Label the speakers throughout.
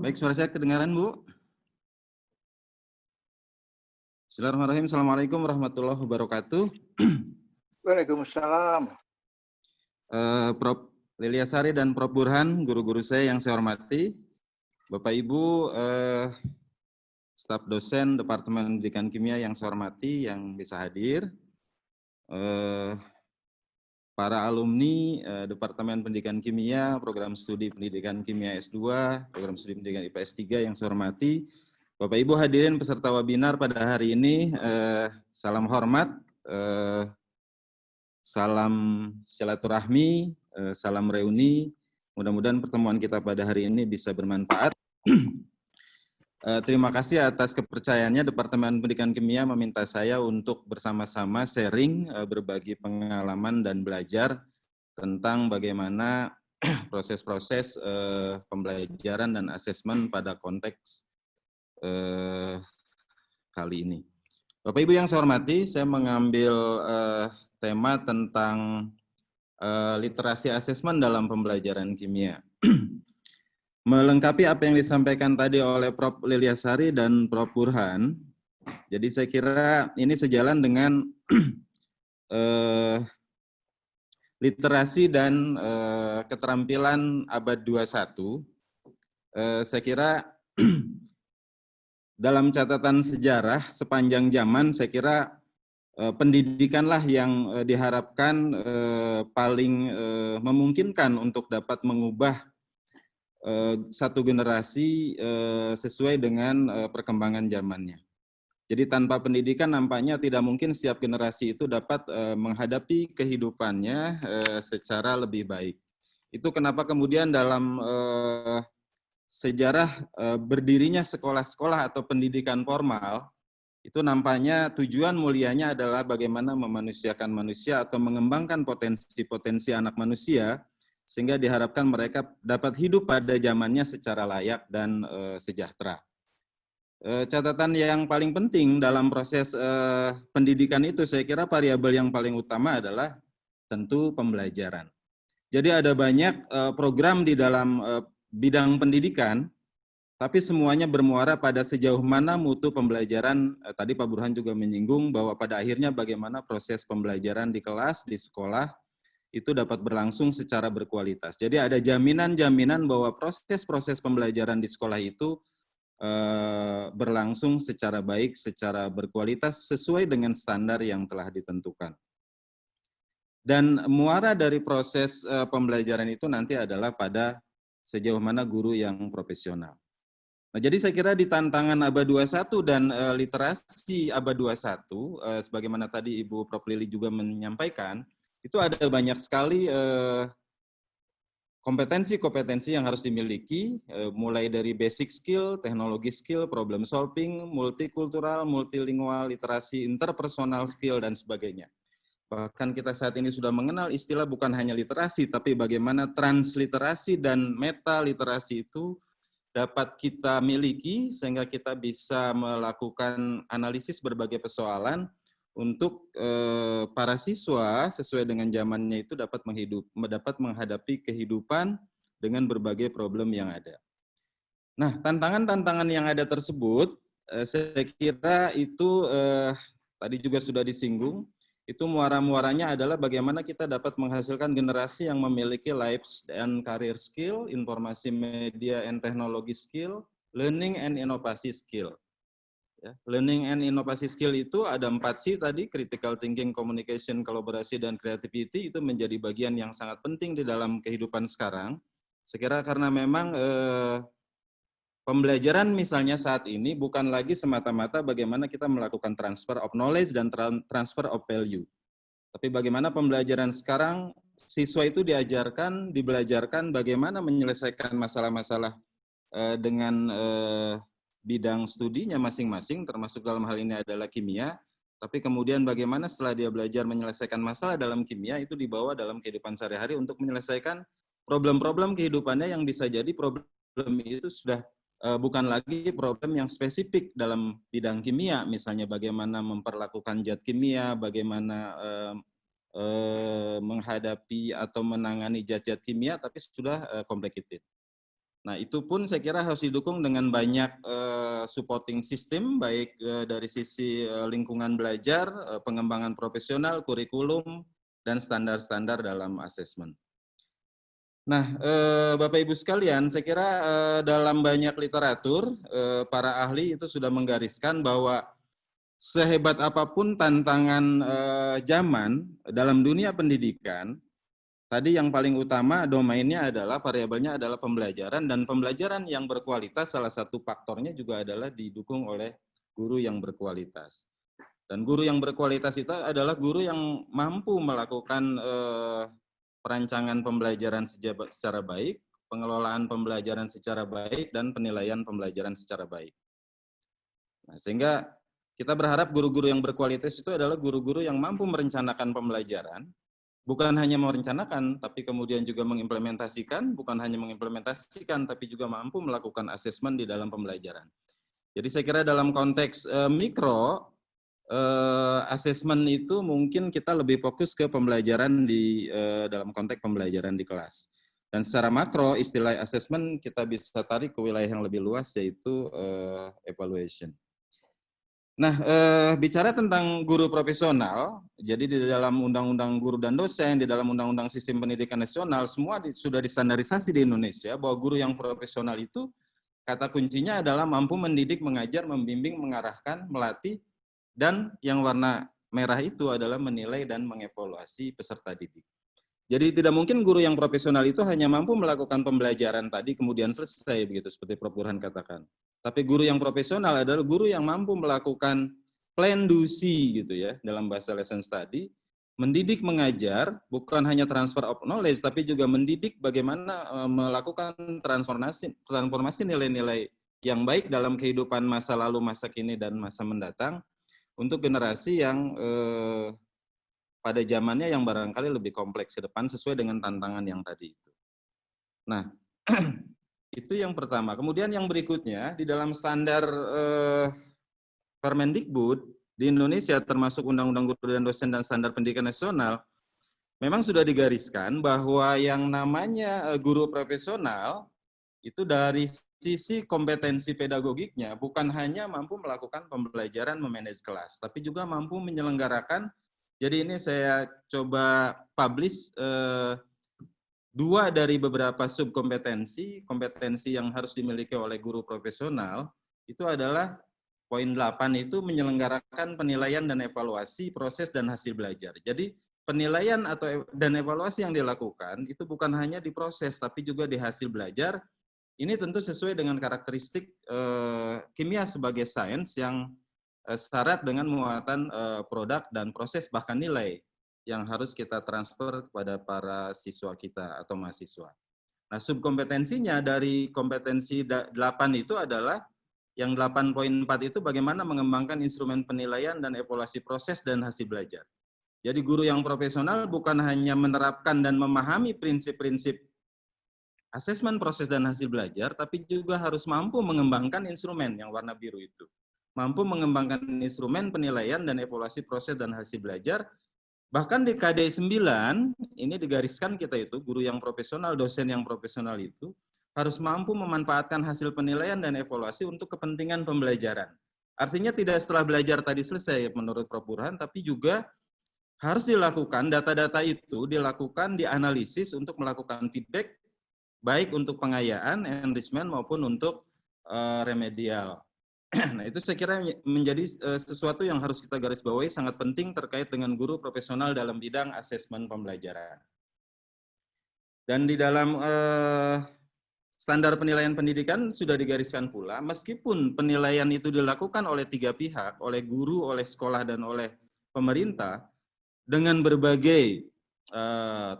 Speaker 1: Baik, suara saya kedengaran, Bu? Bismillahirrahmanirrahim. Assalamualaikum warahmatullahi wabarakatuh.
Speaker 2: Waalaikumsalam.
Speaker 1: Prof. Liliasari dan Prof. Burhan, guru-guru saya yang saya hormati, Bapak Ibu, staf dosen Departemen Pendidikan Kimia yang saya hormati, yang bisa hadir, para alumni Departemen Pendidikan Kimia, Program Studi Pendidikan Kimia S2, Program Studi Pendidikan IPA S3 yang saya hormati, Bapak Ibu hadirin peserta webinar pada hari ini, salam hormat, salam silaturahmi, salam reuni. Mudah-mudahan pertemuan kita pada hari ini bisa bermanfaat. Terima kasih atas kepercayaannya Departemen Pendidikan Kimia meminta saya untuk bersama-sama sharing, berbagi pengalaman dan belajar tentang bagaimana proses-proses pembelajaran dan asesmen pada konteks kali ini. Bapak Ibu yang saya hormati, saya mengambil tema tentang literasi asesmen dalam pembelajaran kimia. Melengkapi apa yang disampaikan tadi oleh Prof. Liliasari dan Prof. Burhan, jadi saya kira ini sejalan dengan literasi dan keterampilan abad 21. Saya kira dalam catatan sejarah sepanjang zaman, saya kira pendidikanlah yang diharapkan paling memungkinkan untuk dapat mengubah satu generasi sesuai dengan perkembangan zamannya. Jadi tanpa pendidikan nampaknya tidak mungkin setiap generasi itu dapat menghadapi kehidupannya secara lebih baik. Itu kenapa kemudian dalam sejarah berdirinya sekolah-sekolah atau pendidikan formal, itu nampaknya tujuan mulianya adalah bagaimana memanusiakan manusia atau mengembangkan potensi-potensi anak manusia, sehingga diharapkan mereka dapat hidup pada zamannya secara layak dan sejahtera. Catatan yang paling penting dalam proses pendidikan itu, saya kira variabel yang paling utama adalah tentu pembelajaran. Jadi ada banyak program di dalam bidang pendidikan, tapi semuanya bermuara pada sejauh mana mutu pembelajaran. Tadi Pak Burhan juga menyinggung bahwa pada akhirnya bagaimana proses pembelajaran di kelas, di sekolah, itu dapat berlangsung secara berkualitas. Jadi ada jaminan-jaminan bahwa proses-proses pembelajaran di sekolah itu berlangsung secara baik, secara berkualitas, sesuai dengan standar yang telah ditentukan. Dan muara dari proses pembelajaran itu nanti adalah pada sejauh mana guru yang profesional. Nah, jadi saya kira di tantangan abad 21 dan literasi abad 21, sebagaimana tadi Ibu Prof. Lili juga menyampaikan, itu ada banyak sekali kompetensi-kompetensi yang harus dimiliki, mulai dari basic skill, teknologi skill, problem solving, multikultural, multilingual, literasi, interpersonal skill, dan sebagainya. Bahkan kita saat ini sudah mengenal istilah bukan hanya literasi, tapi bagaimana transliterasi dan metaliterasi itu dapat kita miliki sehingga kita bisa melakukan analisis berbagai persoalan untuk para siswa sesuai dengan zamannya itu dapat menghadapi kehidupan dengan berbagai problem yang ada. Nah, tantangan-tantangan yang ada tersebut, saya kira itu tadi juga sudah disinggung, itu muara-muaranya adalah bagaimana kita dapat menghasilkan generasi yang memiliki life and career skill, informasi media and teknologi skill, learning and inovasi skill. Ya, learning and inovasi skill itu ada 4C tadi, critical thinking, communication, kolaborasi, dan creativity, itu menjadi bagian yang sangat penting di dalam kehidupan sekarang. Sekira karena memang pembelajaran misalnya saat ini bukan lagi semata-mata bagaimana kita melakukan transfer of knowledge dan transfer of value. Tapi bagaimana pembelajaran sekarang, siswa itu dibelajarkan bagaimana menyelesaikan masalah-masalah dengan bidang studinya masing-masing, termasuk dalam hal ini adalah kimia, tapi kemudian bagaimana setelah dia belajar menyelesaikan masalah dalam kimia, itu dibawa dalam kehidupan sehari-hari untuk menyelesaikan problem-problem kehidupannya yang bisa jadi problem itu sudah bukan lagi problem yang spesifik dalam bidang kimia, misalnya bagaimana memperlakukan zat kimia, bagaimana menghadapi atau menangani zat-zat kimia, tapi sudah complicated. Nah, itu pun saya kira harus didukung dengan banyak supporting system, baik dari sisi lingkungan belajar, pengembangan profesional, kurikulum, dan standar-standar dalam asesmen. Nah, Bapak Ibu sekalian, saya kira dalam banyak literatur, para ahli itu sudah menggariskan bahwa sehebat apapun tantangan zaman dalam dunia pendidikan, tadi yang paling utama domainnya adalah variabelnya adalah pembelajaran, dan pembelajaran yang berkualitas salah satu faktornya juga adalah didukung oleh guru yang berkualitas. Dan guru yang berkualitas itu adalah guru yang mampu melakukan perancangan pembelajaran secara baik, pengelolaan pembelajaran secara baik, dan penilaian pembelajaran secara baik. Nah, sehingga kita berharap guru-guru yang berkualitas itu adalah guru-guru yang mampu merencanakan pembelajaran, bukan hanya merencanakan, tapi kemudian juga mengimplementasikan, bukan hanya mengimplementasikan, tapi juga mampu melakukan asesmen di dalam pembelajaran. Jadi saya kira dalam konteks mikro, asesmen itu mungkin kita lebih fokus ke pembelajaran di dalam konteks pembelajaran di kelas. Dan secara makro, istilah asesmen kita bisa tarik ke wilayah yang lebih luas, yaitu evaluation. Nah, bicara tentang guru profesional, jadi di dalam Undang-Undang Guru dan Dosen, di dalam Undang-Undang Sistem Pendidikan Nasional, semua sudah distandarisasi di Indonesia bahwa guru yang profesional itu kata kuncinya adalah mampu mendidik, mengajar, membimbing, mengarahkan, melatih, dan yang warna merah itu adalah menilai dan mengevaluasi peserta didik. Jadi tidak mungkin guru yang profesional itu hanya mampu melakukan pembelajaran tadi kemudian selesai, begitu seperti Prof. Burhan katakan. Tapi guru yang profesional adalah guru yang mampu melakukan plan do see gitu ya, dalam bahasa lesson study, mendidik mengajar, bukan hanya transfer of knowledge, tapi juga mendidik bagaimana melakukan transformasi nilai-nilai yang baik dalam kehidupan masa lalu, masa kini, dan masa mendatang untuk generasi yang pada zamannya yang barangkali lebih kompleks ke depan sesuai dengan tantangan yang tadi itu. Nah, itu yang pertama. Kemudian yang berikutnya, di dalam standar Permendikbud di Indonesia termasuk Undang-Undang Guru dan Dosen dan Standar Pendidikan Nasional, memang sudah digariskan bahwa yang namanya guru profesional itu dari sisi kompetensi pedagogiknya bukan hanya mampu melakukan pembelajaran memanage kelas, tapi juga mampu menyelenggarakan. Jadi ini saya coba publish dua dari beberapa subkompetensi, kompetensi yang harus dimiliki oleh guru profesional, itu adalah poin 8 itu menyelenggarakan penilaian dan evaluasi proses dan hasil belajar. Jadi penilaian dan evaluasi yang dilakukan itu bukan hanya di proses, tapi juga di hasil belajar. Ini tentu sesuai dengan karakteristik kimia sebagai sains yang syarat dengan muatan produk dan proses bahkan nilai yang harus kita transfer kepada para siswa kita atau mahasiswa. Nah, subkompetensinya dari kompetensi 8 itu adalah yang 8.4 itu bagaimana mengembangkan instrumen penilaian dan evaluasi proses dan hasil belajar. Jadi guru yang profesional bukan hanya menerapkan dan memahami prinsip-prinsip asesmen proses dan hasil belajar, tapi juga harus mampu mengembangkan instrumen yang warna biru itu. Mampu mengembangkan instrumen penilaian dan evaluasi proses dan hasil belajar. Bahkan di KD 9, ini digariskan kita itu, guru yang profesional, dosen yang profesional itu, harus mampu memanfaatkan hasil penilaian dan evaluasi untuk kepentingan pembelajaran. Artinya tidak setelah belajar tadi selesai menurut Prof. Burhan, tapi juga harus dilakukan, data-data itu dilakukan, dianalisis untuk melakukan feedback, baik untuk pengayaan, enrichment, maupun untuk remedial. Nah, itu saya kira menjadi sesuatu yang harus kita garis bawahi sangat penting terkait dengan guru profesional dalam bidang asesmen pembelajaran. Dan di dalam standar penilaian pendidikan sudah digariskan pula, meskipun penilaian itu dilakukan oleh 3 pihak, oleh guru, oleh sekolah, dan oleh pemerintah, dengan berbagai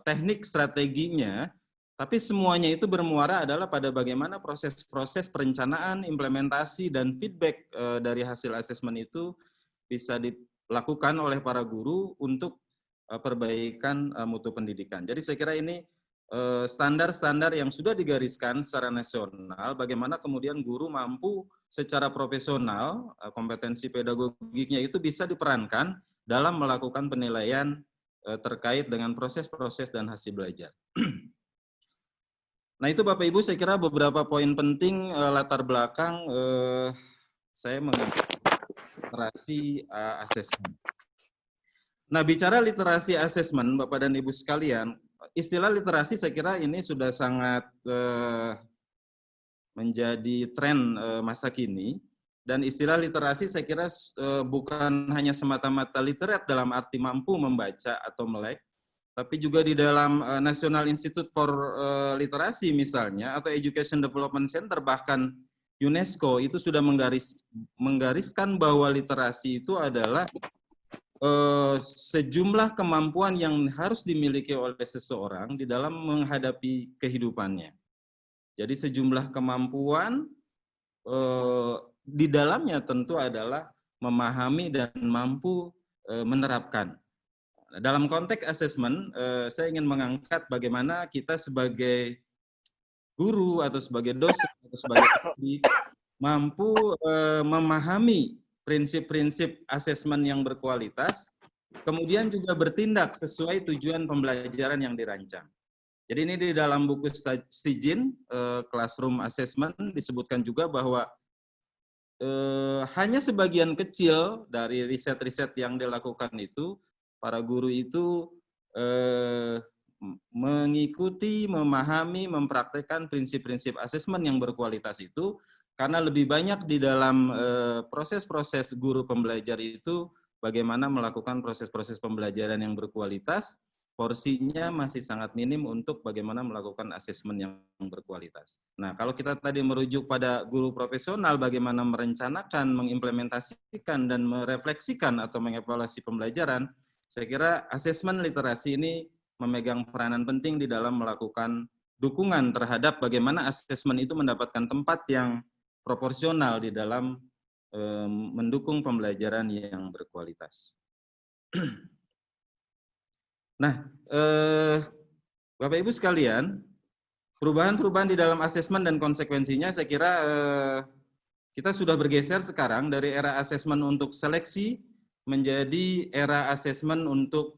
Speaker 1: teknik strateginya, tapi semuanya itu bermuara adalah pada bagaimana proses-proses perencanaan, implementasi, dan feedback dari hasil asesmen itu bisa dilakukan oleh para guru untuk perbaikan mutu pendidikan. Jadi saya kira ini standar-standar yang sudah digariskan secara nasional, bagaimana kemudian guru mampu secara profesional, kompetensi pedagogiknya itu bisa diperankan dalam melakukan penilaian terkait dengan proses-proses dan hasil belajar. Nah itu Bapak Ibu saya kira beberapa poin penting latar belakang saya mengambil literasi asesmen. Nah bicara literasi asesmen Bapak dan Ibu sekalian, istilah literasi saya kira ini sudah sangat menjadi tren masa kini, dan istilah literasi saya kira bukan hanya semata-mata literate dalam arti mampu membaca atau melek, tapi juga di dalam National Institute for Literasi misalnya, atau Education Development Center, bahkan UNESCO itu sudah menggariskan bahwa literasi itu adalah sejumlah kemampuan yang harus dimiliki oleh seseorang di dalam menghadapi kehidupannya. Jadi sejumlah kemampuan di dalamnya tentu adalah memahami dan mampu menerapkan. Dalam konteks asesmen, saya ingin mengangkat bagaimana kita sebagai guru atau sebagai dosen atau sebagai ahli mampu memahami prinsip-prinsip asesmen yang berkualitas, kemudian juga bertindak sesuai tujuan pembelajaran yang dirancang. Jadi ini di dalam buku Stijin, Classroom Assessment, disebutkan juga bahwa hanya sebagian kecil dari riset-riset yang dilakukan itu, para guru itu mengikuti, memahami, mempraktekkan prinsip-prinsip asesmen yang berkualitas itu, karena lebih banyak di dalam proses-proses guru pembelajar itu, bagaimana melakukan proses-proses pembelajaran yang berkualitas, porsinya masih sangat minim untuk bagaimana melakukan asesmen yang berkualitas. Nah, kalau kita tadi merujuk pada guru profesional, bagaimana merencanakan, mengimplementasikan, dan merefleksikan atau mengevaluasi pembelajaran, saya kira asesmen literasi ini memegang peranan penting di dalam melakukan dukungan terhadap bagaimana asesmen itu mendapatkan tempat yang proporsional di dalam mendukung pembelajaran yang berkualitas. Nah, Bapak Ibu sekalian, perubahan-perubahan di dalam asesmen dan konsekuensinya saya kira kita sudah bergeser sekarang dari era asesmen untuk seleksi menjadi era asesmen untuk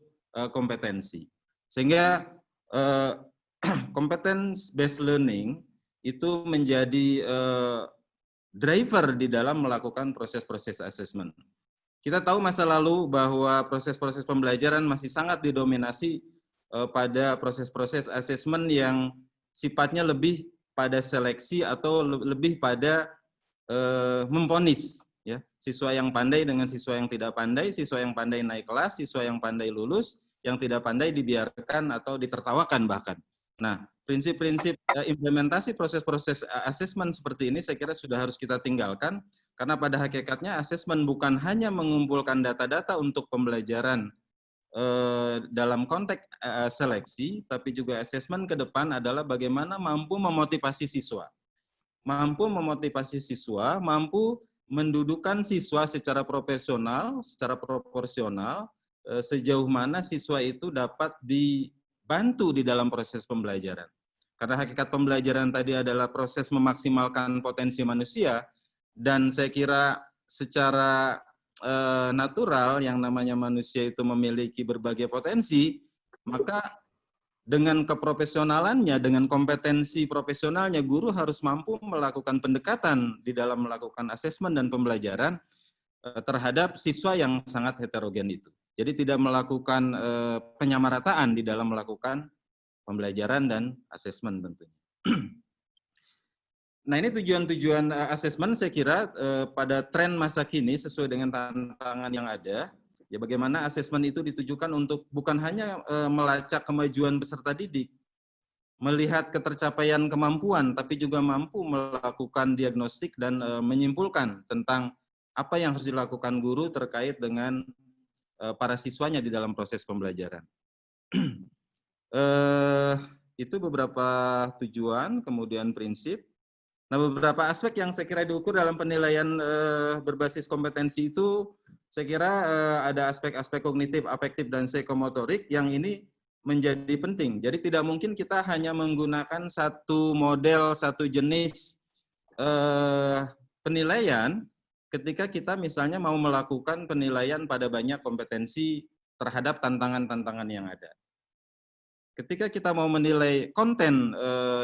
Speaker 1: kompetensi. Sehingga competence based learning itu menjadi driver di dalam melakukan proses-proses asesmen. Kita tahu masa lalu bahwa proses-proses pembelajaran masih sangat didominasi pada proses-proses asesmen yang sifatnya lebih pada seleksi atau lebih pada memvonis, ya, siswa yang pandai dengan siswa yang tidak pandai, siswa yang pandai naik kelas, siswa yang pandai lulus, yang tidak pandai dibiarkan atau ditertawakan bahkan. Nah, prinsip-prinsip implementasi proses-proses asesmen seperti ini saya kira sudah harus kita tinggalkan, karena pada hakikatnya asesmen bukan hanya mengumpulkan data-data untuk pembelajaran dalam konteks seleksi, tapi juga asesmen ke depan adalah bagaimana mampu memotivasi siswa. Mampu memotivasi siswa, mampu mendudukan siswa secara profesional, secara proporsional, sejauh mana siswa itu dapat dibantu di dalam proses pembelajaran. Karena hakikat pembelajaran tadi adalah proses memaksimalkan potensi manusia, dan saya kira secara natural yang namanya manusia itu memiliki berbagai potensi, maka dengan keprofesionalannya, dengan kompetensi profesionalnya, guru harus mampu melakukan pendekatan di dalam melakukan asesmen dan pembelajaran terhadap siswa yang sangat heterogen itu. Jadi tidak melakukan penyamarataan di dalam melakukan pembelajaran dan asesmen tentunya. Nah ini tujuan-tujuan asesmen saya kira pada tren masa kini sesuai dengan tantangan yang ada, ya bagaimana asesmen itu ditujukan untuk bukan hanya melacak kemajuan peserta didik, melihat ketercapaian kemampuan, tapi juga mampu melakukan diagnostik dan menyimpulkan tentang apa yang harus dilakukan guru terkait dengan para siswanya di dalam proses pembelajaran. Itu beberapa tujuan, kemudian prinsip. Nah, beberapa aspek yang saya kira diukur dalam penilaian berbasis kompetensi itu, saya kira ada aspek-aspek kognitif, afektif, dan psikomotorik yang ini menjadi penting. Jadi tidak mungkin kita hanya menggunakan satu model, satu jenis penilaian ketika kita misalnya mau melakukan penilaian pada banyak kompetensi terhadap tantangan-tantangan yang ada. ketika kita mau menilai konten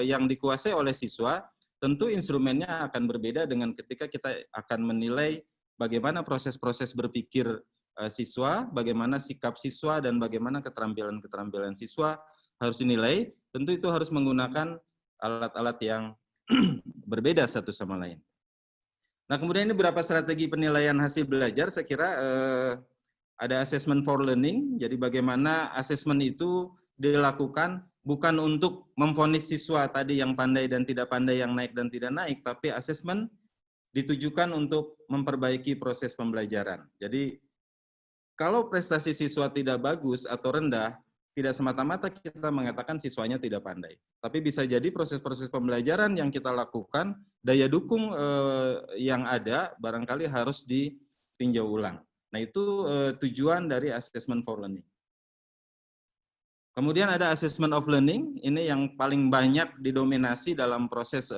Speaker 1: yang dikuasai oleh siswa, tentu instrumennya akan berbeda dengan ketika kita akan menilai bagaimana proses-proses berpikir siswa, bagaimana sikap siswa, dan bagaimana keterampilan-keterampilan siswa harus dinilai. Tentu itu harus menggunakan alat-alat yang berbeda satu sama lain. Nah, kemudian ini beberapa strategi penilaian hasil belajar. Saya kira ada assessment for learning. Jadi bagaimana assessment itu dilakukan bukan untuk memvonis siswa tadi yang pandai dan tidak pandai, yang naik dan tidak naik, tapi assessment ditujukan untuk memperbaiki proses pembelajaran. Jadi kalau prestasi siswa tidak bagus atau rendah, tidak semata-mata kita mengatakan siswanya tidak pandai. Tapi bisa jadi proses-proses pembelajaran yang kita lakukan, daya dukung yang ada barangkali harus ditinjau ulang. Nah, itu tujuan dari assessment for learning. Kemudian ada assessment of learning, ini yang paling banyak didominasi dalam proses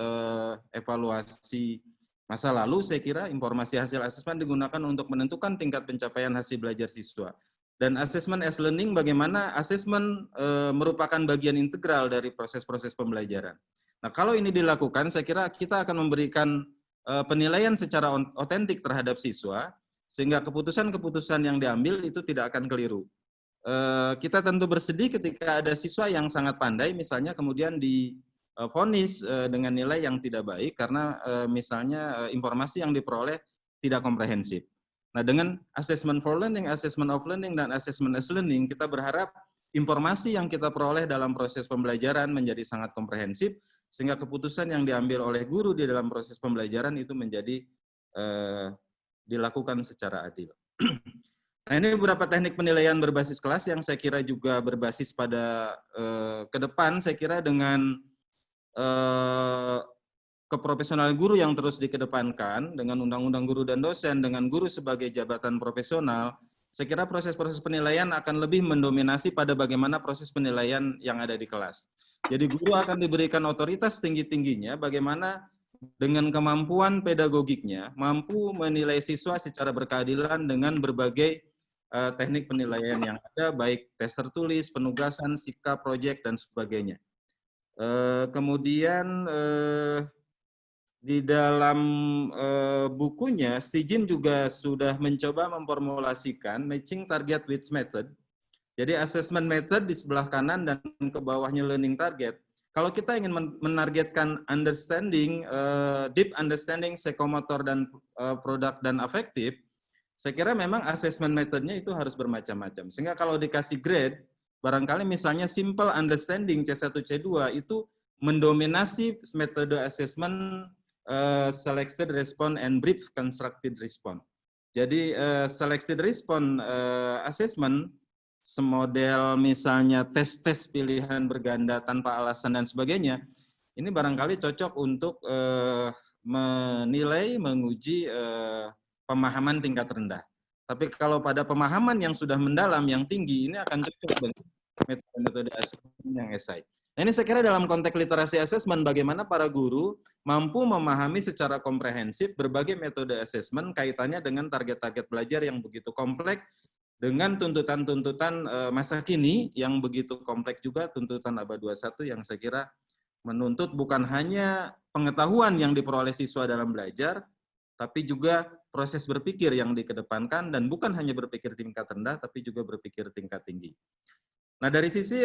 Speaker 1: evaluasi masa lalu. Saya kira informasi hasil asesmen digunakan untuk menentukan tingkat pencapaian hasil belajar siswa. Dan assessment as learning, bagaimana assessment merupakan bagian integral dari proses-proses pembelajaran. Nah, kalau ini dilakukan, saya kira kita akan memberikan penilaian secara otentik terhadap siswa, sehingga keputusan-keputusan yang diambil itu tidak akan keliru. Kita tentu bersedih ketika ada siswa yang sangat pandai, misalnya kemudian divonis dengan nilai yang tidak baik karena misalnya informasi yang diperoleh tidak komprehensif. Nah, dengan assessment for learning, assessment of learning, dan assessment as learning, kita berharap informasi yang kita peroleh dalam proses pembelajaran menjadi sangat komprehensif, sehingga keputusan yang diambil oleh guru di dalam proses pembelajaran itu menjadi dilakukan secara adil. Nah, ini beberapa teknik penilaian berbasis kelas yang saya kira juga berbasis pada ke depan, saya kira dengan keprofesionalan guru yang terus dikedepankan, dengan undang-undang guru dan dosen, dengan guru sebagai jabatan profesional, saya kira proses-proses penilaian akan lebih mendominasi pada bagaimana proses penilaian yang ada di kelas. Jadi guru akan diberikan otoritas tinggi-tingginya, bagaimana dengan kemampuan pedagogiknya, mampu menilai siswa secara berkeadilan dengan berbagai teknik penilaian yang ada, baik tes tertulis, penugasan, sikap, proyek, dan sebagainya. Kemudian di dalam bukunya, Stijin juga sudah mencoba memformulasikan matching target with method. Jadi assessment method di sebelah kanan dan ke bawahnya learning target. Kalau kita ingin menargetkan understanding, deep understanding psikomotor dan produk dan afektif, saya kira memang assessment methodnya itu harus bermacam-macam. Sehingga kalau dikasih grade, barangkali misalnya simple understanding C1, C2 itu mendominasi metode assessment selected response and brief constructed response. Jadi selected response assessment semodel misalnya tes-tes pilihan berganda tanpa alasan dan sebagainya, ini barangkali cocok untuk menilai, menguji pemahaman tingkat rendah. Tapi kalau pada pemahaman yang sudah mendalam, yang tinggi, ini akan cocok dengan metode-metode asesmen yang esai. Nah, ini saya kira dalam konteks literasi asesmen, bagaimana para guru mampu memahami secara komprehensif berbagai metode asesmen kaitannya dengan target-target belajar yang begitu kompleks, dengan tuntutan-tuntutan masa kini yang begitu kompleks juga, tuntutan abad 21 yang saya kira menuntut bukan hanya pengetahuan yang diperoleh siswa dalam belajar, tapi juga proses berpikir yang dikedepankan, dan bukan hanya berpikir tingkat rendah, tapi juga berpikir tingkat tinggi. Nah, dari sisi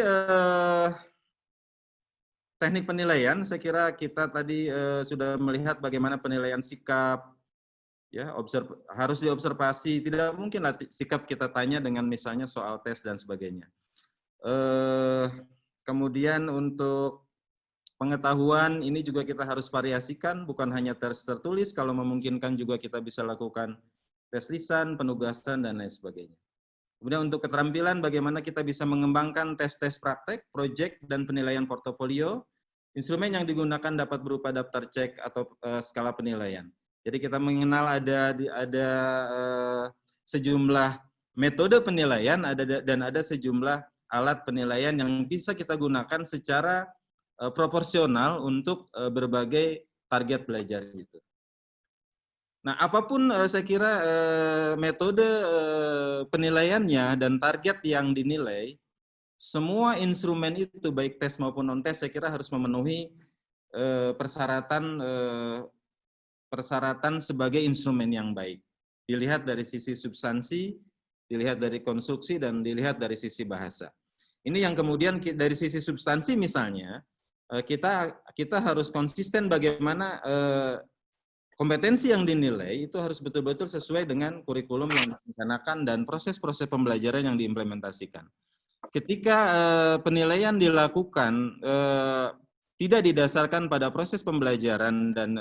Speaker 1: teknik penilaian, saya kira kita tadi sudah melihat bagaimana penilaian sikap, ya, harus diobservasi, tidak mungkin lah sikap kita tanya dengan misalnya soal tes dan sebagainya. Kemudian untuk pengetahuan ini juga kita harus variasikan, bukan hanya tes tertulis, kalau memungkinkan juga kita bisa lakukan tes lisan, penugasan, dan lain sebagainya. Kemudian untuk keterampilan, bagaimana kita bisa mengembangkan tes-tes praktek, proyek, dan penilaian portofolio. Instrumen yang digunakan dapat berupa daftar cek atau skala penilaian. Jadi kita mengenal ada sejumlah metode penilaian dan ada sejumlah alat penilaian yang bisa kita gunakan secara proporsional untuk berbagai target belajar itu. Nah, apapun saya kira metode penilaiannya dan target yang dinilai, semua instrumen itu baik tes maupun non tes saya kira harus memenuhi persyaratan sebagai instrumen yang baik. Dilihat dari sisi substansi, dilihat dari konstruksi, dan dilihat dari sisi bahasa. Ini yang kemudian dari sisi substansi misalnya, kita harus konsisten bagaimana kompetensi yang dinilai itu harus betul-betul sesuai dengan kurikulum yang direncanakan dan proses-proses pembelajaran yang diimplementasikan. Ketika penilaian dilakukan tidak didasarkan pada proses pembelajaran dan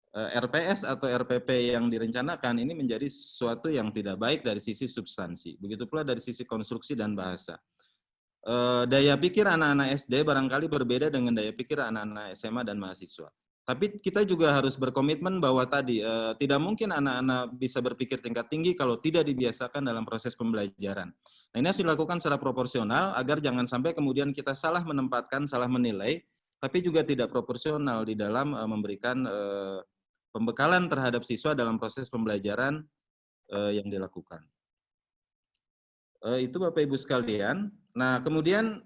Speaker 1: RPS atau RPP yang direncanakan, ini menjadi sesuatu yang tidak baik dari sisi substansi. Begitu pula dari sisi konstruksi dan bahasa. Daya pikir anak-anak SD barangkali berbeda dengan daya pikir anak-anak SMA dan mahasiswa. Tapi kita juga harus berkomitmen bahwa tadi tidak mungkin anak-anak bisa berpikir tingkat tinggi kalau tidak dibiasakan dalam proses pembelajaran. Nah, ini harus dilakukan secara proporsional agar jangan sampai kemudian kita salah menempatkan, salah menilai, tapi juga tidak proporsional di dalam memberikan pembekalan terhadap siswa dalam proses pembelajaran yang dilakukan. Itu Bapak Ibu sekalian. Nah, kemudian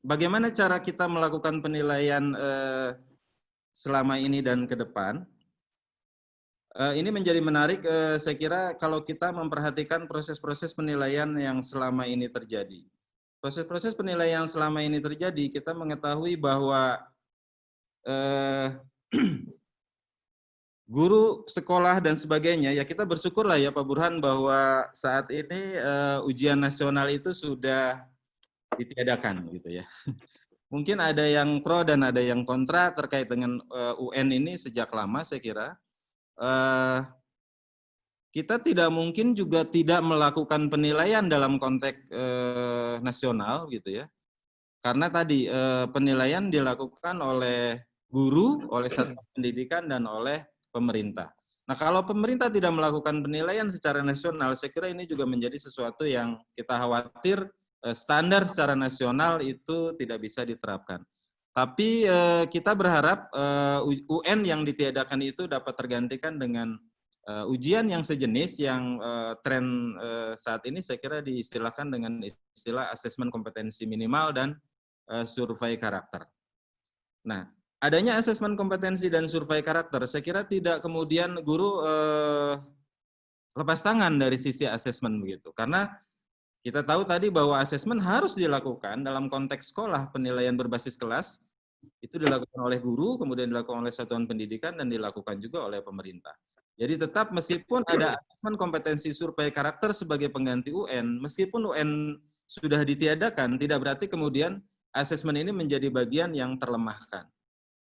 Speaker 1: bagaimana cara kita melakukan penilaian selama ini dan ke depan? Ini menjadi menarik, saya kira kalau kita memperhatikan proses-proses penilaian yang selama ini terjadi. Proses-proses penilaian yang selama ini terjadi, kita mengetahui bahwa guru, sekolah, dan sebagainya, ya kita bersyukurlah ya Pak Burhan bahwa saat ini ujian nasional itu sudah ditiadakan gitu ya. Mungkin ada yang pro dan ada yang kontra terkait dengan UN ini sejak lama saya kira. Kita tidak mungkin juga tidak melakukan penilaian dalam konteks nasional gitu ya. Karena tadi penilaian dilakukan oleh guru, oleh satuan pendidikan, dan oleh pemerintah. Nah, kalau pemerintah tidak melakukan penilaian secara nasional, saya kira ini juga menjadi sesuatu yang kita khawatir standar secara nasional itu tidak bisa diterapkan. Tapi kita berharap UN yang ditiadakan itu dapat tergantikan dengan ujian yang sejenis yang tren saat ini saya kira diistilahkan dengan istilah asesmen kompetensi minimal dan survei karakter. Nah, adanya asesmen kompetensi dan survei karakter, saya kira tidak kemudian guru lepas tangan dari sisi asesmen begitu. Karena kita tahu tadi bahwa asesmen harus dilakukan dalam konteks sekolah, penilaian berbasis kelas, itu dilakukan oleh guru, kemudian dilakukan oleh satuan pendidikan, dan dilakukan juga oleh pemerintah. Jadi tetap meskipun ada asesmen kompetensi survei karakter sebagai pengganti UN, meskipun UN sudah ditiadakan, tidak berarti kemudian asesmen ini menjadi bagian yang terlemahkan.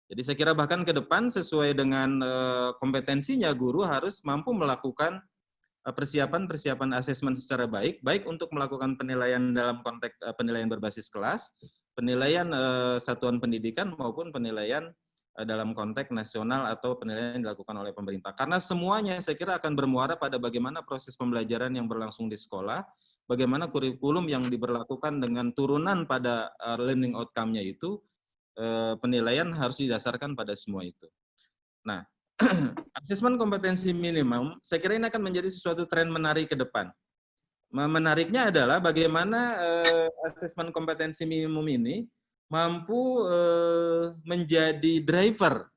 Speaker 1: Jadi saya kira bahkan ke depan sesuai dengan kompetensinya guru harus mampu melakukan persiapan asesmen secara baik, baik untuk melakukan penilaian dalam konteks penilaian berbasis kelas, penilaian satuan pendidikan maupun penilaian dalam konteks nasional atau penilaian yang dilakukan oleh pemerintah. Karena semuanya saya kira akan bermuara pada bagaimana proses pembelajaran yang berlangsung di sekolah, bagaimana kurikulum yang diberlakukan dengan turunan pada learning outcome-nya itu, penilaian harus didasarkan pada semua itu. Nah, asesmen kompetensi minimum, saya kira ini akan menjadi sesuatu tren menarik ke depan. Menariknya adalah bagaimana asesmen kompetensi minimum ini mampu menjadi driver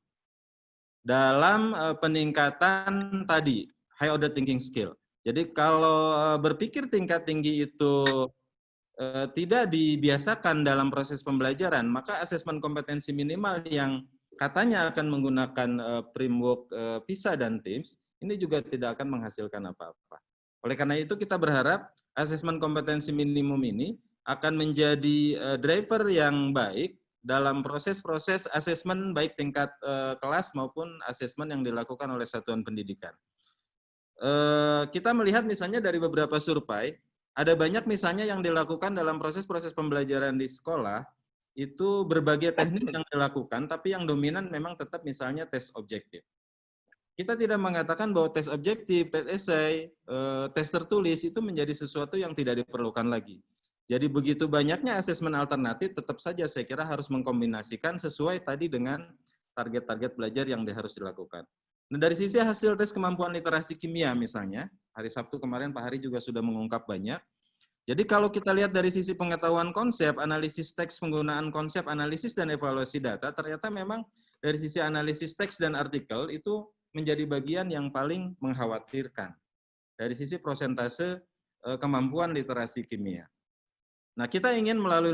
Speaker 1: dalam peningkatan tadi, high order thinking skill. Jadi kalau berpikir tingkat tinggi itu tidak dibiasakan dalam proses pembelajaran, maka asesmen kompetensi minimal yang katanya akan menggunakan framework PISA dan TIMSS, ini juga tidak akan menghasilkan apa-apa. Oleh karena itu kita berharap asesmen kompetensi minimum ini akan menjadi driver yang baik dalam proses-proses asesmen baik tingkat kelas maupun asesmen yang dilakukan oleh satuan pendidikan. Kita melihat misalnya dari beberapa survei, ada banyak misalnya yang dilakukan dalam proses-proses pembelajaran di sekolah, itu berbagai teknik yang dilakukan, tapi yang dominan memang tetap misalnya tes objektif. Kita tidak mengatakan bahwa tes objektif, tes esai, tes tertulis itu menjadi sesuatu yang tidak diperlukan lagi. Jadi begitu banyaknya asesmen alternatif, tetap saja saya kira harus mengkombinasikan sesuai tadi dengan target-target belajar yang harus dilakukan. Nah, dari sisi hasil tes kemampuan literasi kimia misalnya, Hari Sabtu kemarin Pak Hari juga sudah mengungkap banyak. Jadi kalau kita lihat dari sisi pengetahuan konsep, analisis teks, penggunaan konsep, analisis dan evaluasi data, ternyata memang dari sisi analisis teks dan artikel itu menjadi bagian yang paling mengkhawatirkan dari sisi prosentase kemampuan literasi kimia. Nah, kita ingin melalui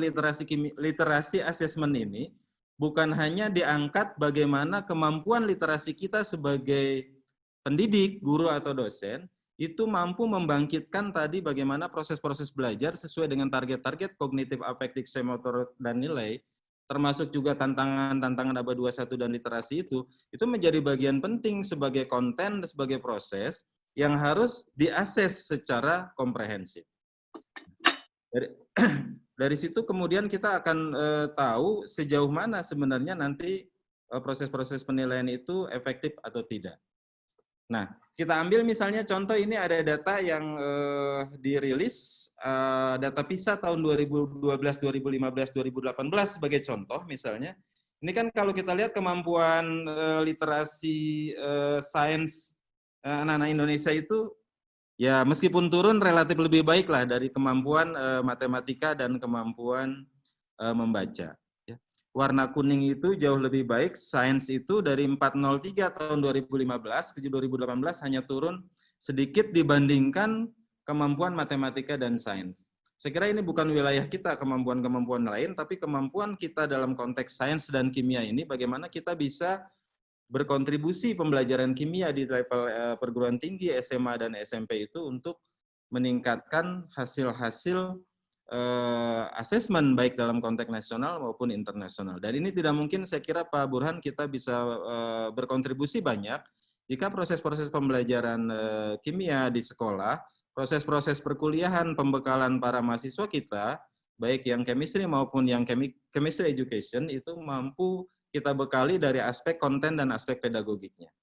Speaker 1: literasi asesmen ini bukan hanya diangkat bagaimana kemampuan literasi kita sebagai pendidik, guru atau dosen, itu mampu membangkitkan tadi bagaimana proses-proses belajar sesuai dengan target-target kognitif, afektif, semotor, dan nilai, termasuk juga tantangan aba 21 dan literasi itu menjadi bagian penting sebagai konten, sebagai proses yang harus diakses secara komprehensif. Dari situ kemudian kita akan tahu sejauh mana sebenarnya nanti proses-proses penilaian itu efektif atau tidak. Nah, kita ambil misalnya contoh ini ada data yang dirilis, data PISA tahun 2012, 2015, 2018 sebagai contoh misalnya. Ini kan kalau kita lihat kemampuan literasi sains anak-anak Indonesia itu ya meskipun turun relatif lebih baik lah dari kemampuan matematika dan kemampuan membaca. Warna kuning itu jauh lebih baik, sains itu dari 403 tahun 2015 ke 2018 hanya turun sedikit dibandingkan kemampuan matematika dan sains. Saya kira ini bukan wilayah kita kemampuan-kemampuan lain, tapi kemampuan kita dalam konteks sains dan kimia ini bagaimana kita bisa berkontribusi pembelajaran kimia di level perguruan tinggi, SMA dan SMP itu untuk meningkatkan hasil-hasil asesmen baik dalam konteks nasional maupun internasional. Dan ini tidak mungkin saya kira Pak Burhan kita bisa berkontribusi banyak jika proses-proses pembelajaran kimia di sekolah, proses-proses perkuliahan, pembekalan para mahasiswa kita, baik yang chemistry maupun yang chemistry education itu mampu kita bekali dari aspek konten dan aspek pedagogiknya.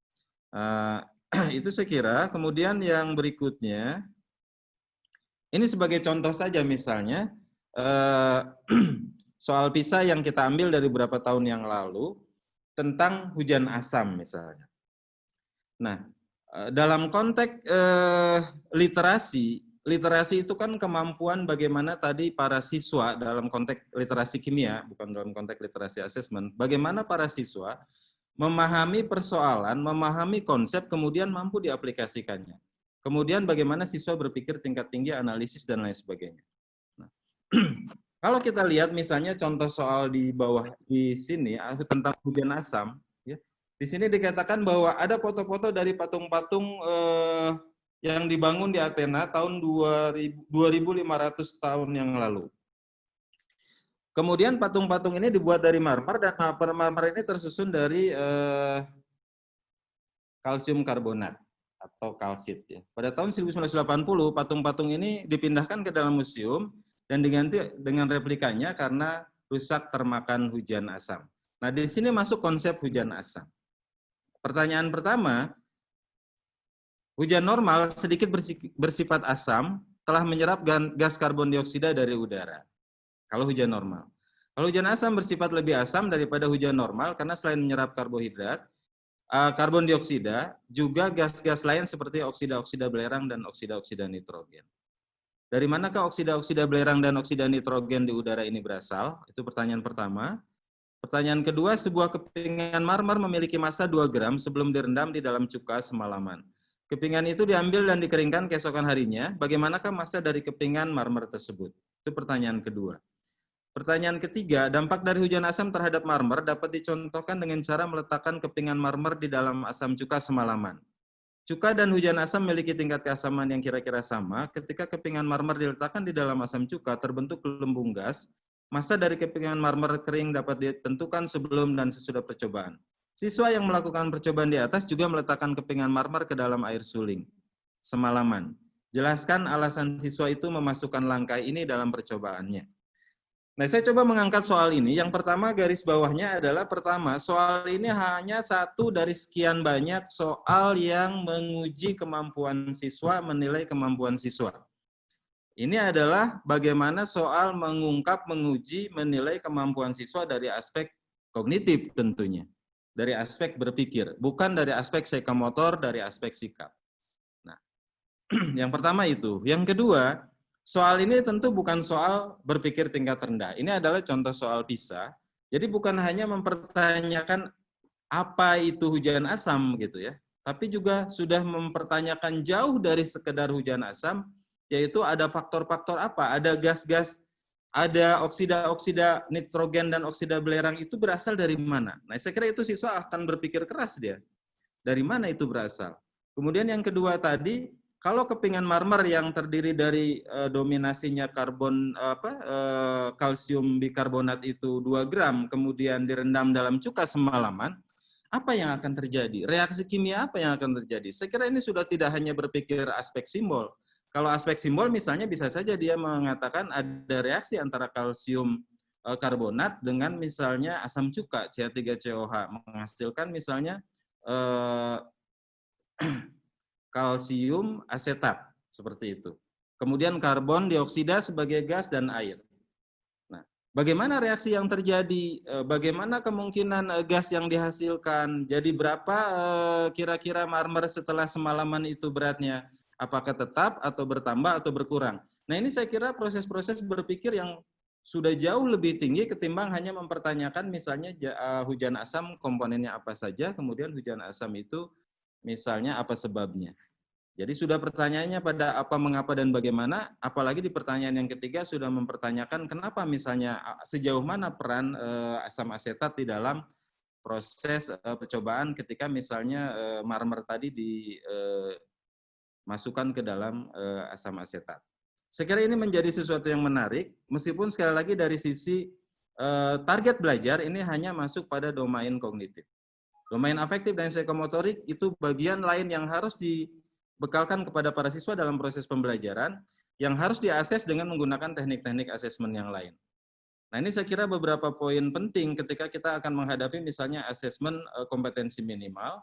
Speaker 1: Itu saya kira. Kemudian yang berikutnya, ini sebagai contoh saja misalnya, soal PISA yang kita ambil dari beberapa tahun yang lalu, tentang hujan asam misalnya. Nah, dalam konteks literasi itu kan kemampuan bagaimana tadi para siswa dalam konteks literasi kimia, bukan dalam konteks literasi asesmen, bagaimana para siswa memahami persoalan, memahami konsep, kemudian mampu diaplikasikannya. Kemudian bagaimana siswa berpikir tingkat tinggi, analisis, dan lain sebagainya. Nah, kalau kita lihat misalnya contoh soal di bawah di sini tentang hujan asam, ya, di sini dikatakan bahwa ada foto-foto dari patung-patung yang dibangun di Athena tahun 2500 tahun yang lalu. Kemudian patung-patung ini dibuat dari marmer dan marmer ini tersusun dari kalsium karbonat atau kalsit. Ya. Pada tahun 1980 patung-patung ini dipindahkan ke dalam museum dan diganti dengan replikanya karena rusak termakan hujan asam. Nah di sini masuk konsep hujan asam. Pertanyaan pertama, hujan normal sedikit bersifat asam telah menyerap gas karbon dioksida dari udara. Kalau hujan normal. Kalau hujan asam bersifat lebih asam daripada hujan normal karena selain menyerap karbohidrat, karbon dioksida, juga gas-gas lain seperti oksida-oksida belerang dan oksida-oksida nitrogen. Dari manakah oksida-oksida belerang dan oksida nitrogen di udara ini berasal? Itu pertanyaan pertama. Pertanyaan kedua, sebuah kepingan marmer memiliki massa 2 gram sebelum direndam di dalam cuka semalaman. Kepingan itu diambil dan dikeringkan keesokan harinya. Bagaimanakah massa dari kepingan marmer tersebut? Itu pertanyaan kedua. Pertanyaan ketiga, dampak dari hujan asam terhadap marmer dapat dicontohkan dengan cara meletakkan kepingan marmer di dalam asam cuka semalaman. Cuka dan hujan asam memiliki tingkat keasaman yang kira-kira sama. Ketika kepingan marmer diletakkan di dalam asam cuka, terbentuk gelembung gas. Massa dari kepingan marmer kering dapat ditentukan sebelum dan sesudah percobaan. Siswa yang melakukan percobaan di atas juga meletakkan kepingan marmer ke dalam air suling semalaman. Jelaskan alasan siswa itu memasukkan langkah ini dalam percobaannya. Nah, saya coba mengangkat soal ini. Yang pertama garis bawahnya adalah pertama, soal ini hanya satu dari sekian banyak soal yang menguji kemampuan siswa, menilai kemampuan siswa. Ini adalah bagaimana soal mengungkap, menguji, menilai kemampuan siswa dari aspek kognitif tentunya. Dari aspek berpikir, bukan dari aspek psikomotor, dari aspek sikap. Nah, Yang pertama itu. Yang kedua, soal ini tentu bukan soal berpikir tingkat rendah. Ini adalah contoh soal PISA. Jadi bukan hanya mempertanyakan apa itu hujan asam gitu ya, tapi juga sudah mempertanyakan jauh dari sekedar hujan asam, yaitu ada faktor-faktor apa, ada gas-gas, ada oksida-oksida nitrogen dan oksida belerang itu berasal dari mana. Nah, saya kira itu siswa akan berpikir keras dia. Dari mana itu berasal? Kemudian yang kedua tadi, kalau kepingan marmer yang terdiri dari dominasinya kalsium bikarbonat itu 2 gram, kemudian direndam dalam cuka semalaman, apa yang akan terjadi? Reaksi kimia apa yang akan terjadi? Saya kira ini sudah tidak hanya berpikir aspek simbol. Kalau aspek simbol misalnya bisa saja dia mengatakan ada reaksi antara kalsium karbonat dengan misalnya asam cuka CH3COH menghasilkan misalnya kalsium asetat seperti itu. Kemudian karbon dioksida sebagai gas dan air. Nah, bagaimana reaksi yang terjadi? Bagaimana kemungkinan gas yang dihasilkan? Jadi berapa kira-kira marmer setelah semalaman itu beratnya? Apakah tetap atau bertambah atau berkurang? Nah, ini saya kira proses-proses berpikir yang sudah jauh lebih tinggi ketimbang hanya mempertanyakan misalnya hujan asam komponennya apa saja, kemudian hujan asam itu misalnya apa sebabnya. Jadi sudah pertanyaannya pada apa, mengapa, dan bagaimana, apalagi di pertanyaan yang ketiga sudah mempertanyakan kenapa misalnya sejauh mana peran asam asetat di dalam proses percobaan ketika misalnya marmer tadi dimasukkan ke dalam asam asetat. Saya kira ini menjadi sesuatu yang menarik, meskipun sekali lagi dari sisi target belajar ini hanya masuk pada domain kognitif. Domain afektif dan psikomotorik itu bagian lain yang harus dibekalkan kepada para siswa dalam proses pembelajaran yang harus diakses dengan menggunakan teknik-teknik asesmen yang lain. Nah, ini saya kira beberapa poin penting ketika kita akan menghadapi misalnya asesmen kompetensi minimal.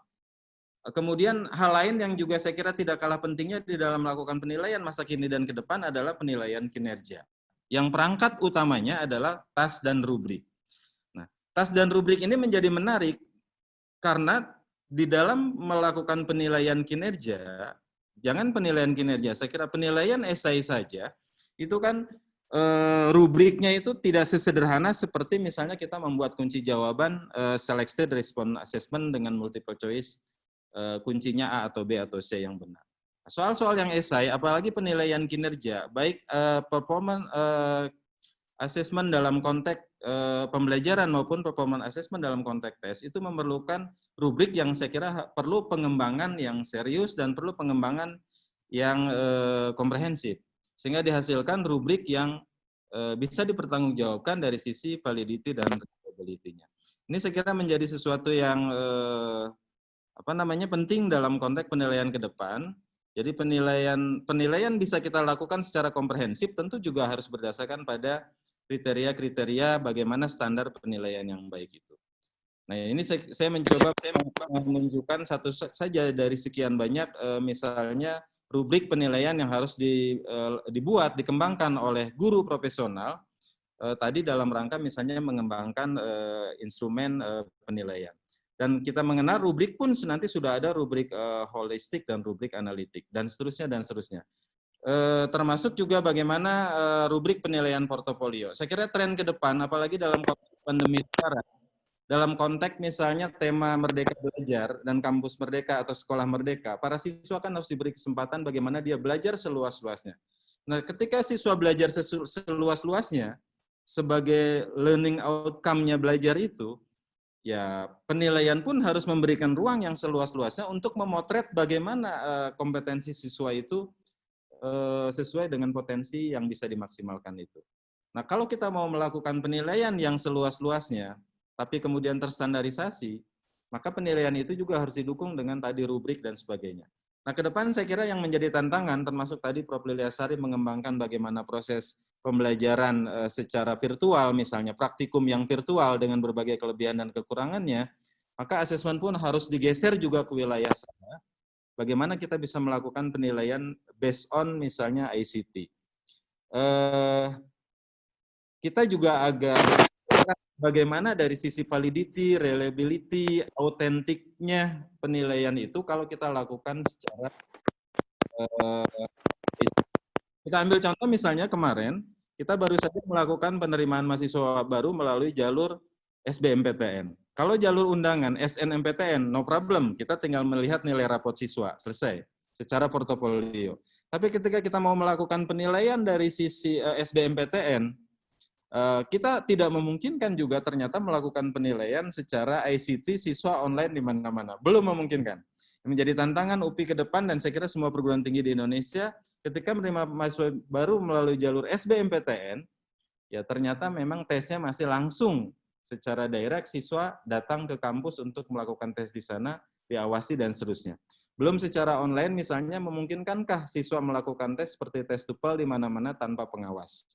Speaker 1: Kemudian hal lain yang juga saya kira tidak kalah pentingnya di dalam melakukan penilaian masa kini dan ke depan adalah penilaian kinerja. Yang perangkat utamanya adalah tas dan rubrik. Nah, tas dan rubrik ini menjadi menarik karena di dalam melakukan penilaian kinerja, jangan penilaian kinerja, saya kira penilaian esai saja, itu kan rubriknya itu tidak sesederhana seperti misalnya kita membuat kunci jawaban selected response assessment dengan multiple choice, kuncinya A atau B atau C yang benar. Soal-soal yang esai, apalagi penilaian kinerja, baik performance assessment dalam konteks pembelajaran maupun performance assessment dalam konteks tes itu memerlukan rubrik yang saya kira perlu pengembangan yang serius dan perlu pengembangan yang komprehensif sehingga dihasilkan rubrik yang bisa dipertanggungjawabkan dari sisi validity dan reliability-nya. Ini saya kira menjadi sesuatu yang penting dalam konteks penilaian ke depan. Jadi penilaian bisa kita lakukan secara komprehensif, tentu juga harus berdasarkan pada kriteria-kriteria bagaimana standar penilaian yang baik itu. Nah, ini saya mencoba menunjukkan satu saja dari sekian banyak misalnya rubrik penilaian yang harus dibuat, dikembangkan oleh guru profesional tadi dalam rangka misalnya mengembangkan instrumen penilaian. Dan kita mengenal rubrik pun nanti sudah ada rubrik holistik dan rubrik analitik dan seterusnya dan seterusnya. Termasuk juga bagaimana rubrik penilaian portofolio. Saya kira tren ke depan, apalagi dalam konteks pandemi sekarang, dalam konteks misalnya tema Merdeka Belajar dan Kampus Merdeka atau Sekolah Merdeka, para siswa kan harus diberi kesempatan bagaimana dia belajar seluas-luasnya. Nah, ketika siswa belajar seluas-luasnya, sebagai learning outcome-nya belajar itu, ya penilaian pun harus memberikan ruang yang seluas-luasnya untuk memotret bagaimana kompetensi siswa itu sesuai dengan potensi yang bisa dimaksimalkan itu. Nah, kalau kita mau melakukan penilaian yang seluas-luasnya, tapi kemudian terstandarisasi, maka penilaian itu juga harus didukung dengan tadi rubrik dan sebagainya. Nah, ke depan saya kira yang menjadi tantangan, termasuk tadi Prof. Lilyasari mengembangkan bagaimana proses pembelajaran secara virtual, misalnya praktikum yang virtual dengan berbagai kelebihan dan kekurangannya, maka asesmen pun harus digeser juga ke wilayah sana. Bagaimana kita bisa melakukan penilaian based on misalnya ICT. Kita juga agak bagaimana dari sisi validity, reliability, autentiknya penilaian itu kalau kita lakukan secara Kita ambil contoh misalnya kemarin, kita baru saja melakukan penerimaan mahasiswa baru melalui jalur SBMPTN. Kalau jalur undangan SNMPTN, no problem, kita tinggal melihat nilai rapot siswa, selesai, secara portofolio. Tapi ketika kita mau melakukan penilaian dari sisi SBMPTN, kita tidak memungkinkan juga ternyata melakukan penilaian secara ICT siswa online di mana-mana. Belum memungkinkan. Menjadi tantangan UPI ke depan dan saya kira semua perguruan tinggi di Indonesia ketika menerima mahasiswa baru melalui jalur SBMPTN, ya ternyata memang tesnya masih langsung secara direct siswa datang ke kampus untuk melakukan tes di sana, diawasi dan seterusnya. Belum secara online misalnya memungkinkankah siswa melakukan tes seperti tes TOEFL di mana-mana tanpa pengawas.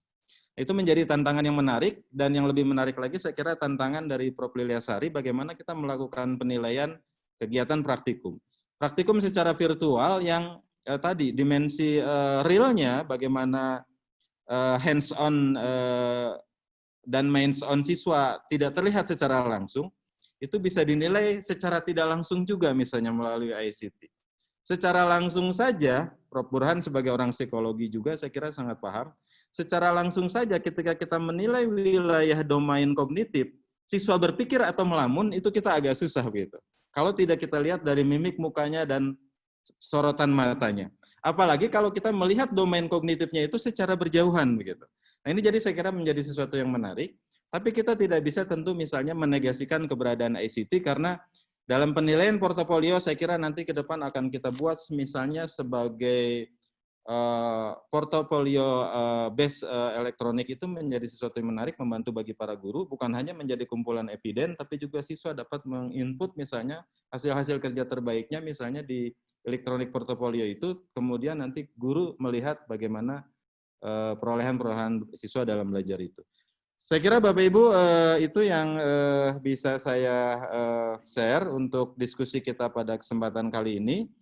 Speaker 1: Itu menjadi tantangan yang menarik, dan yang lebih menarik lagi saya kira tantangan dari Prof. Lilyasari bagaimana kita melakukan penilaian kegiatan praktikum. Praktikum secara virtual yang tadi dimensi realnya bagaimana hands-on dan mains-on siswa tidak terlihat secara langsung, itu bisa dinilai secara tidak langsung juga misalnya melalui ICT. Secara langsung saja, Prof. Burhan sebagai orang psikologi juga saya kira sangat paham, secara langsung saja ketika kita menilai wilayah domain kognitif, siswa berpikir atau melamun itu kita agak susah gitu. Kalau tidak kita lihat dari mimik mukanya dan sorotan matanya. Apalagi kalau kita melihat domain kognitifnya itu secara berjauhan begitu. Nah, ini jadi saya kira menjadi sesuatu yang menarik, tapi kita tidak bisa tentu misalnya menegasikan keberadaan ICT karena dalam penilaian portofolio saya kira nanti ke depan akan kita buat misalnya sebagai portofolio base elektronik itu menjadi sesuatu yang menarik membantu bagi para guru, bukan hanya menjadi kumpulan eviden, tapi juga siswa dapat menginput misalnya hasil-hasil kerja terbaiknya misalnya di elektronik portofolio itu, kemudian nanti guru melihat bagaimana perolehan-perolehan siswa dalam belajar itu. Saya kira Bapak Ibu itu yang bisa saya share untuk diskusi kita pada kesempatan kali ini.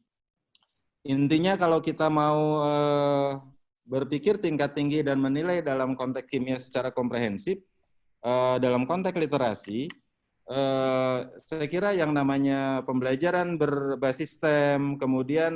Speaker 1: Intinya kalau kita mau berpikir tingkat tinggi dan menilai dalam konteks kimia secara komprehensif, dalam konteks literasi, saya kira yang namanya pembelajaran berbasis STEM, kemudian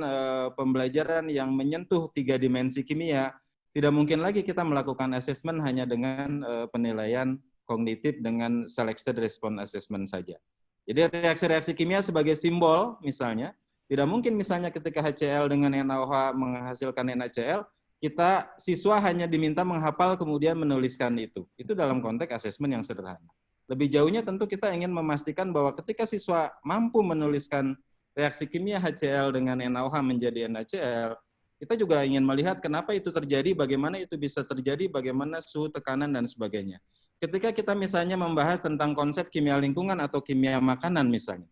Speaker 1: pembelajaran yang menyentuh 3 dimensi kimia, tidak mungkin lagi kita melakukan asesmen hanya dengan penilaian kognitif dengan selected response assessment saja. Jadi reaksi-reaksi kimia sebagai simbol misalnya, tidak mungkin misalnya ketika HCl dengan NaOH menghasilkan NaCl, kita siswa hanya diminta menghafal kemudian menuliskan itu. Itu dalam konteks asesmen yang sederhana. Lebih jauhnya tentu kita ingin memastikan bahwa ketika siswa mampu menuliskan reaksi kimia HCl dengan NaOH menjadi NaCl, kita juga ingin melihat kenapa itu terjadi, bagaimana itu bisa terjadi, bagaimana suhu tekanan dan sebagainya. Ketika kita misalnya membahas tentang konsep kimia lingkungan atau kimia makanan misalnya,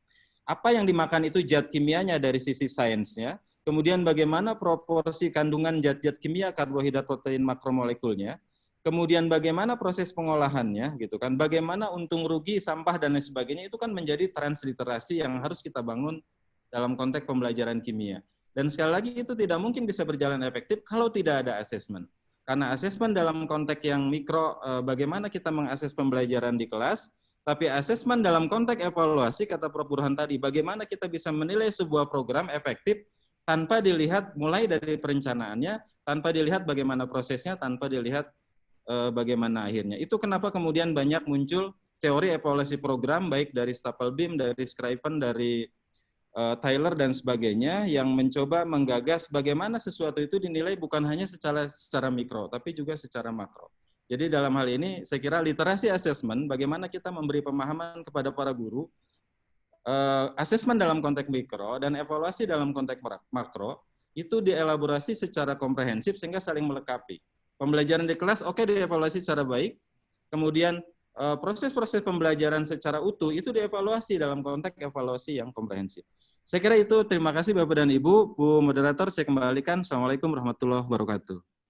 Speaker 1: apa yang dimakan itu zat kimianya dari sisi sainsnya, kemudian bagaimana proporsi kandungan zat-zat kimia karbohidrat protein makromolekulnya, kemudian bagaimana proses pengolahannya gitu kan, bagaimana untung rugi sampah dan lain sebagainya, itu kan menjadi transliterasi yang harus kita bangun dalam konteks pembelajaran kimia. Dan sekali lagi itu tidak mungkin bisa berjalan efektif kalau tidak ada asesmen. Karena asesmen dalam konteks yang mikro, bagaimana kita mengakses pembelajaran di kelas, tapi asesmen dalam konteks evaluasi, kata Prof. Burhan tadi, bagaimana kita bisa menilai sebuah program efektif tanpa dilihat mulai dari perencanaannya, tanpa dilihat bagaimana prosesnya, tanpa dilihat bagaimana akhirnya. Itu kenapa kemudian banyak muncul teori evaluasi program, baik dari Staplebeam, dari Scriven, dari Tyler, dan sebagainya, yang mencoba menggagas bagaimana sesuatu itu dinilai bukan hanya secara mikro, tapi juga secara makro. Jadi dalam hal ini saya kira literasi assessment, bagaimana kita memberi pemahaman kepada para guru, asesmen dalam konteks mikro dan evaluasi dalam konteks makro, itu dielaborasi secara komprehensif sehingga saling melengkapi. Pembelajaran di kelas oke dievaluasi secara baik, kemudian proses-proses pembelajaran secara utuh itu dievaluasi dalam konteks evaluasi yang komprehensif. Saya kira itu, terima kasih Bapak dan Ibu. Bu Moderator, saya kembalikan. Assalamualaikum warahmatullahi wabarakatuh.